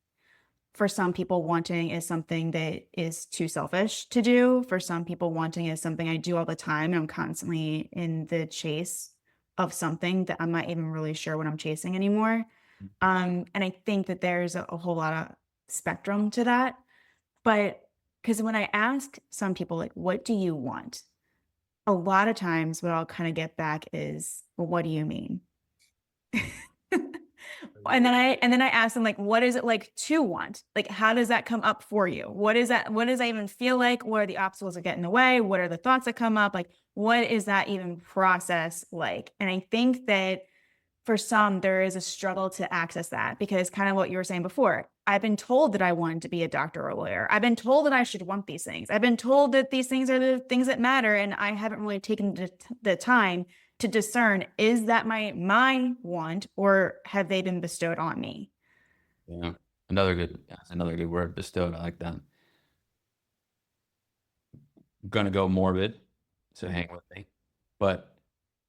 For some people, wanting is something that is too selfish to do. For some people, wanting is something I do all the time. And I'm constantly in the chase of something that I'm not even really sure what I'm chasing anymore. And I think that there's a whole lot of spectrum to that. But because when I ask some people, like, what do you want? A lot of times, what I'll kind of get back is, well, what do you mean? And then I ask them, like, what is it like to want? Like, how does that come up for you? What is that? What does that even feel like? What are the obstacles that get in the way? What are the thoughts that come up? Like, what is that even process like? And I think that for some, there is a struggle to access that because kind of what you were saying before, I've been told that I wanted to be a doctor or a lawyer. I've been told that I should want these things. I've been told that these things are the things that matter. And I haven't really taken the time to discern, is that my want or have they been bestowed on me? Yeah. That's another good word, bestowed. I like that. Gonna go morbid, so hang with me. But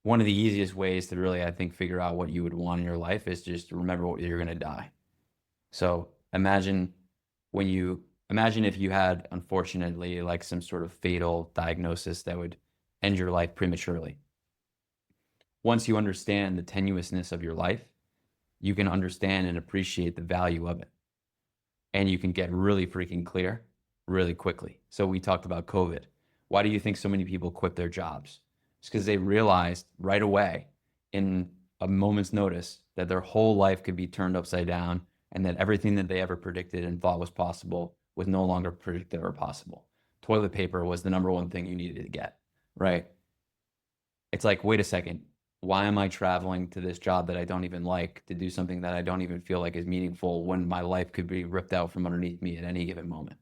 one of the easiest ways to really, I think, figure out what you would want in your life is just to remember what you're gonna die. So imagine if you had, unfortunately, like some sort of fatal diagnosis that would end your life prematurely. Once you understand the tenuousness of your life, you can understand and appreciate the value of it. And you can get really freaking clear really quickly. So we talked about COVID. Why do you think so many people quit their jobs? It's because they realized right away in a moment's notice that their whole life could be turned upside down and that everything that they ever predicted and thought was possible was no longer predicted or possible. Toilet paper was the number one thing you needed to get, right? It's like, wait a second, why am I traveling to this job that I don't even like to do something that I don't even feel like is meaningful when my life could be ripped out from underneath me at any given moment?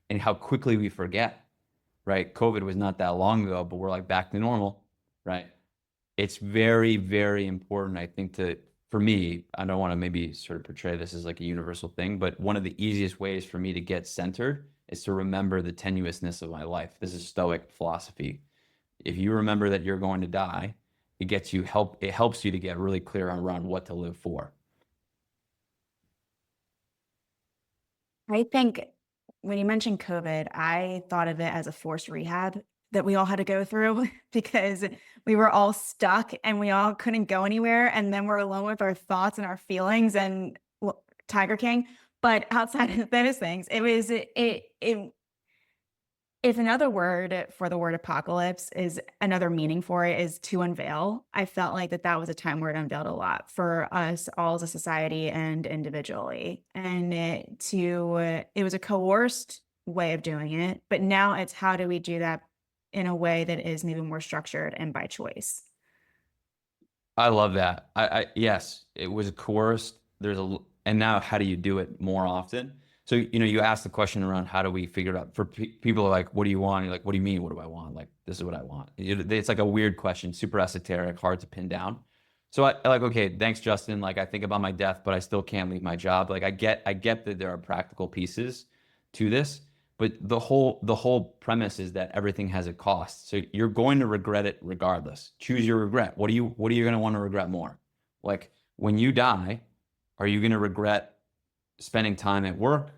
And how quickly we forget, right? COVID was not that long ago, but we're like back to normal, right? It's very, very important, I think, for me, I don't want to maybe sort of portray this as like a universal thing, but one of the easiest ways for me to get centered is to remember the tenuousness of my life. This is Stoic philosophy. If you remember that you're going to die, it helps you to get really clear around what to live for. I think when you mentioned COVID, I thought of it as a forced rehab that we all had to go through because we were all stuck and we all couldn't go anywhere. And then we're alone with our thoughts and our feelings and well, Tiger King. But outside of those things, it if another word for the word apocalypse is another meaning for it is to unveil, I felt like that was a time where it unveiled a lot for us all as a society and individually. And it was a coerced way of doing it, but now it's how do we do that in a way that is maybe more structured and by choice? I love that. Yes, it was coerced. And now how do you do it more often? So, you asked the question around how do we figure it out for people are like, what do you want? You're like, what do you mean? What do I want? Like, this is what I want. It's like a weird question, super esoteric, hard to pin down. So I like, okay, thanks, Justin. Like, I think about my death, but I still can't leave my job. Like, I get that there are practical pieces to this, but the whole premise is that everything has a cost. So you're going to regret it regardless. Choose your regret. What are you going to want to regret more? Like when you die, are you going to regret spending time at work?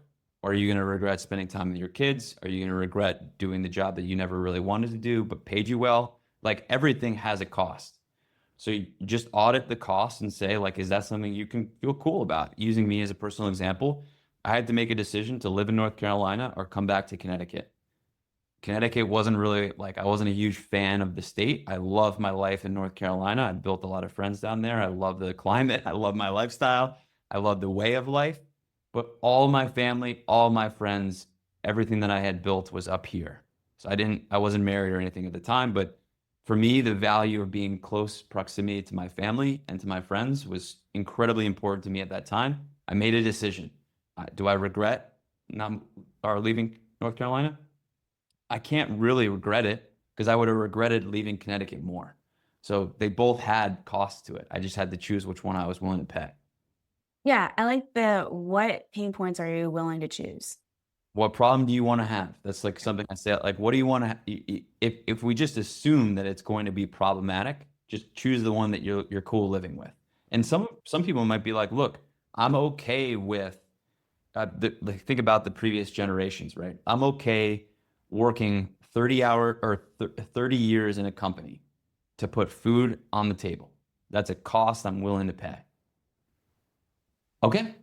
Or are you going to regret spending time with your kids? Are you going to regret doing the job that you never really wanted to do but paid you well? Like everything has a cost. So you just audit the cost and say, like, is that something you can feel cool about? Using me as a personal example, I had to make a decision to live in North Carolina or come back to Connecticut. Connecticut wasn't really like, I wasn't a huge fan of the state. I love my life in North Carolina. I built a lot of friends down there. I love the climate. I love my lifestyle. I love the way of life. But all my family, all my friends, everything that I had built was up here. So I wasn't married or anything at the time, but for me, the value of being close proximity to my family and to my friends was incredibly important to me at that time. I made a decision. Do I regret not or leaving North Carolina? I can't really regret it because I would have regretted leaving Connecticut more. So they both had costs to it. I just had to choose which one I was willing to pay. Yeah, I like the what pain points are you willing to choose? What problem do you want to have? That's like something I say. Like, what do you want to? If we just assume that it's going to be problematic, just choose the one that you're cool living with. And some people might be like, look, I'm okay with. Like, think about the previous generations, right? I'm okay working 30 years in a company to put food on the table. That's a cost I'm willing to pay. Okay.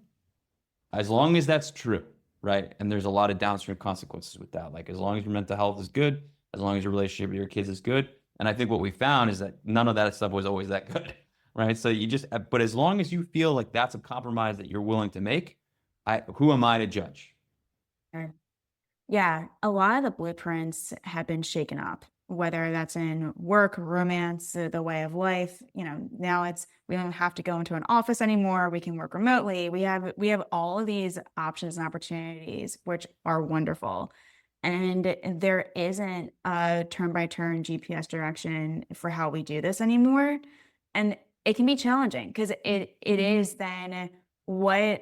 As long as that's true, right? And there's a lot of downstream consequences with that. Like as long as your mental health is good, as long as your relationship with your kids is good. And I think what we found is that none of that stuff was always that good, right? So you just, but as long as you feel like that's a compromise that you're willing to make, who am I to judge? Sure. Yeah, a lot of the blueprints have been shaken up, whether that's in work, romance, the way of life. Now it's we don't have to go into an office anymore. We can work remotely. We have all of these options and opportunities, which are wonderful. And there isn't a turn by turn GPS direction for how we do this anymore. And it can be challenging because it is then what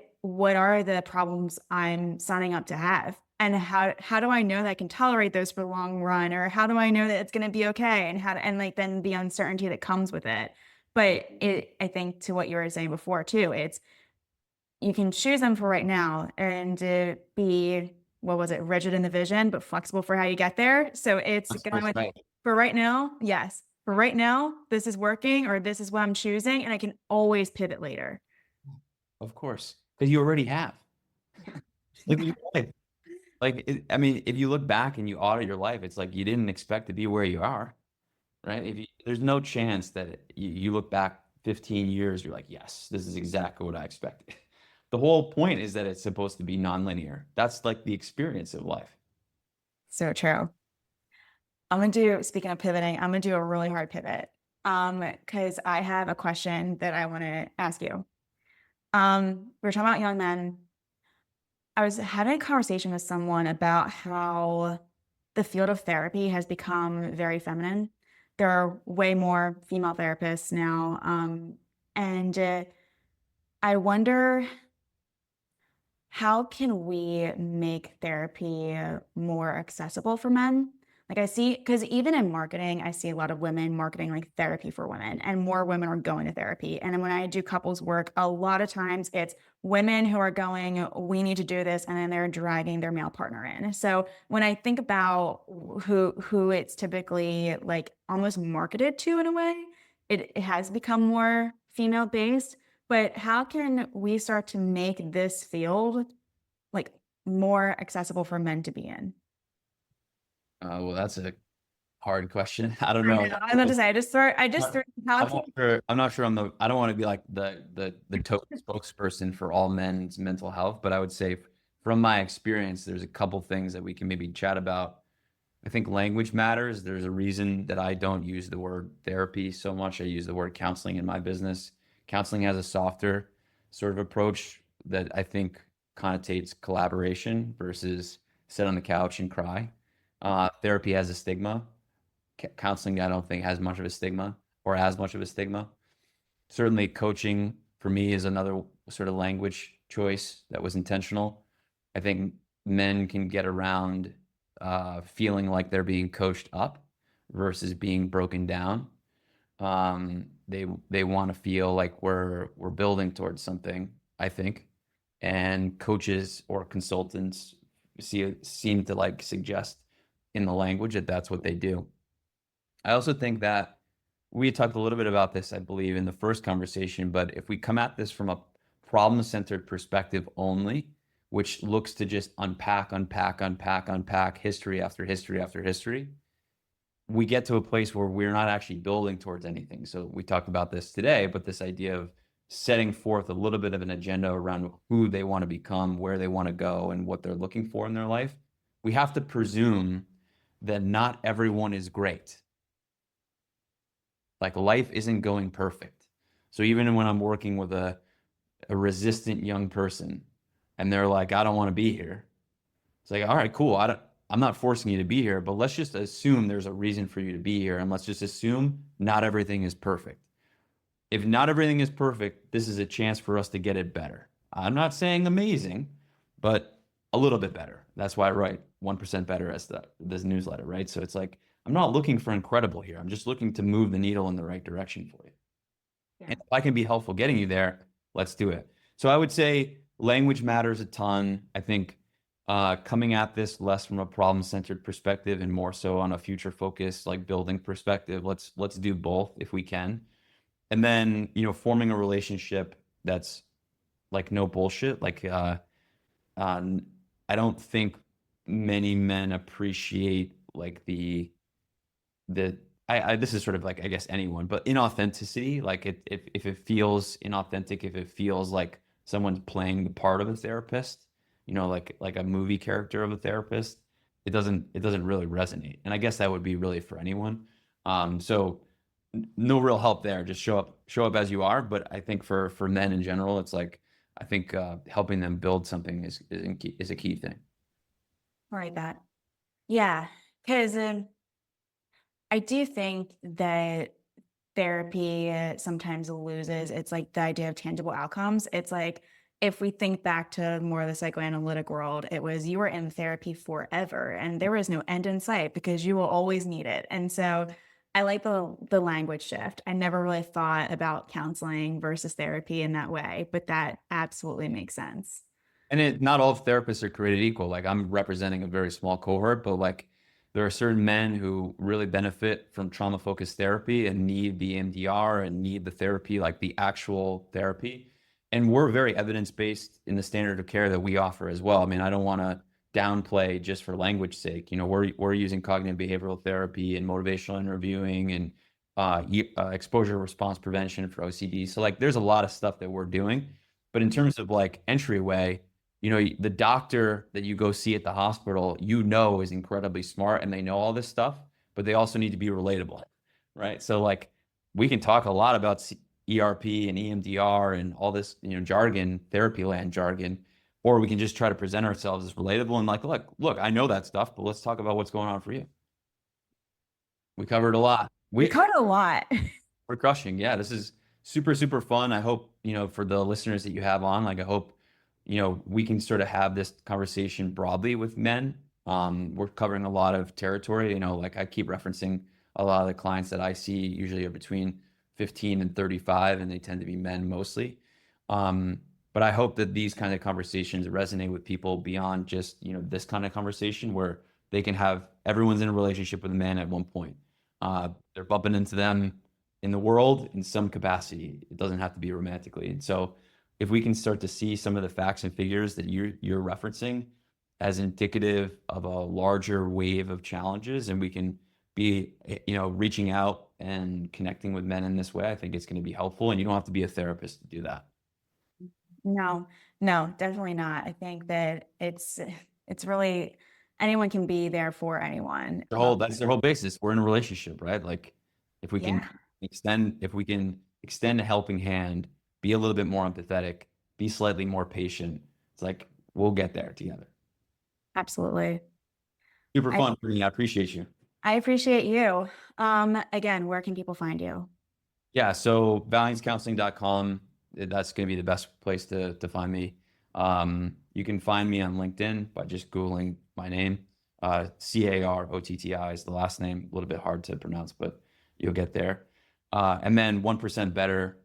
are the problems I'm signing up to have? And how do I know that I can tolerate those for the long run? Or how do I know that it's gonna be okay? And like then the uncertainty that comes with it. But I think to what you were saying before too, it's you can choose them for right now and be what was it, rigid in the vision, but flexible for how you get there. So it's That's going with right. for right now, yes. For right now, this is working or this is what I'm choosing, and I can always pivot later. Of course, because you already have. Look at your life. Like, I mean, if you look back and you audit your life, it's like you didn't expect to be where you are, right? There's no chance that you look back 15 years, you're like, yes, this is exactly what I expected. The whole point is that it's supposed to be nonlinear. That's like the experience of life. So true. Speaking of pivoting, I'm gonna do a really hard pivot. Because I have a question that I want to ask you. We're talking about young men. I was having a conversation with someone about how the field of therapy has become very feminine. There are way more female therapists now. And I wonder, how can we make therapy more accessible for men? Like I see, because even in marketing, I see a lot of women marketing like therapy for women, and more women are going to therapy. And then when I do couples work, a lot of times it's women who are going, we need to do this, and then they're dragging their male partner in. So when I think about who it's typically like almost marketed to in a way, it has become more female based. But how can we start to make this field, like, more accessible for men to be in? Well, that's a hard question. I don't I know. know, I was about to say, I just threw how I'm can not sure. I'm not sure. I don't want to be like the token spokesperson for all men's mental health, but I would say from my experience, there's a couple things that we can maybe chat about. I think language matters. There's a reason that I don't use the word therapy so much. I use the word counseling in my business. Counseling has a softer sort of approach that I think connotates collaboration versus sit on the couch and cry. Therapy has a stigma. Counseling, I don't think, has much of a stigma or as much of a stigma. Certainly, coaching for me is another sort of language choice that was intentional. I think men can get around feeling like they're being coached up versus being broken down. They want to feel like we're building towards something, I think, and coaches or consultants seem to like suggest in the language that that's what they do. I also think that we talked a little bit about this, I believe, in the first conversation, but if we come at this from a problem-centered perspective only, which looks to just unpack history after history after history, we get to a place where we're not actually building towards anything. So we talked about this today, but this idea of setting forth a little bit of an agenda around who they want to become, where they want to go, and what they're looking for in their life, we have to presume that not everyone is great. Like life isn't going perfect. So even when I'm working with a resistant young person and they're like, I don't want to be here. It's like, all right, cool. I'm not forcing you to be here, but let's just assume there's a reason for you to be here. And let's just assume not everything is perfect. If not everything is perfect, this is a chance for us to get it better. I'm not saying amazing, but a little bit better. That's why I write 1% better as this newsletter, right? So it's like, I'm not looking for incredible here. I'm just looking to move the needle in the right direction for you. Yeah. And if I can be helpful getting you there, let's do it. So I would say language matters a ton. I think coming at this less from a problem-centered perspective and more so on a future-focused, like building perspective. Let's do both if we can. And then, forming a relationship that's like no bullshit. Like, um, I don't think many men appreciate like the this is sort of like, I guess, anyone, but inauthenticity. Like, if it feels inauthentic, if it feels like someone's playing the part of a therapist, like a movie character of a therapist, it doesn't really resonate. And I guess that would be really for anyone. So no real help there. Just show up as you are. But I think for men in general, it's like, I think helping them build something is a key thing. Right, that. Yeah, because I do think that therapy sometimes loses it's like the idea of tangible outcomes. It's like if we think back to more of the psychoanalytic world, it was you were in therapy forever and there was no end in sight because you will always need it. And so I like the language shift. I never really thought about counseling versus therapy in that way, but that absolutely makes sense. And not all therapists are created equal. Like, I'm representing a very small cohort, but like there are certain men who really benefit from trauma-focused therapy and need the EMDR and need the therapy, like the actual therapy. And we're very evidence-based in the standard of care that we offer as well. I mean, I don't want to downplay just for language sake. We're using cognitive behavioral therapy and motivational interviewing and exposure response prevention for OCD. So like there's a lot of stuff that we're doing. But in terms of like entryway, the doctor that you go see at the hospital, is incredibly smart and they know all this stuff, but they also need to be relatable, right? So like we can talk a lot about ERP and EMDR and all this, jargon, therapy land jargon, or we can just try to present ourselves as relatable and like, look, I know that stuff, but let's talk about what's going on for you. We covered a lot. We covered a lot. We're crushing. Yeah, this is super, super fun. I hope, for the listeners that you have on, like, I hope, we can sort of have this conversation broadly with men. We're covering a lot of territory, like I keep referencing a lot of the clients that I see usually are between 15 and 35, and they tend to be men mostly. But I hope that these kind of conversations resonate with people beyond just, this kind of conversation where they can have everyone's in a relationship with a man at one point. They're bumping into them in the world in some capacity. It doesn't have to be romantically. And so if we can start to see some of the facts and figures that you're referencing as indicative of a larger wave of challenges, and we can be, reaching out and connecting with men in this way, I think it's going to be helpful. And you don't have to be a therapist to do that. No, no, definitely not. I think that it's really anyone can be there for anyone. That's their whole basis. We're in a relationship, right? Like if we can Yeah, extend a helping hand, be a little bit more empathetic, be slightly more patient, it's like we'll get there together. absolutely. Super I fun, Brittany. I appreciate you. I appreciate you. Again, where can people find you? Yeah, so valiancecounseling.com, that's going to be the best place to find me. You can find me on LinkedIn by just Googling my name. Carotti is the last name, a little bit hard to pronounce, but you'll get there. And then 1% Better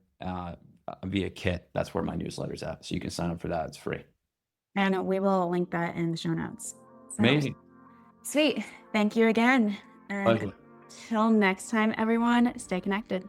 via Kit, that's where my newsletter's at. So you can sign up for that. It's free. And we will link that in the show notes. So, Amazing. sweet. Thank you again. And Pleasure. till next time, everyone, stay connected.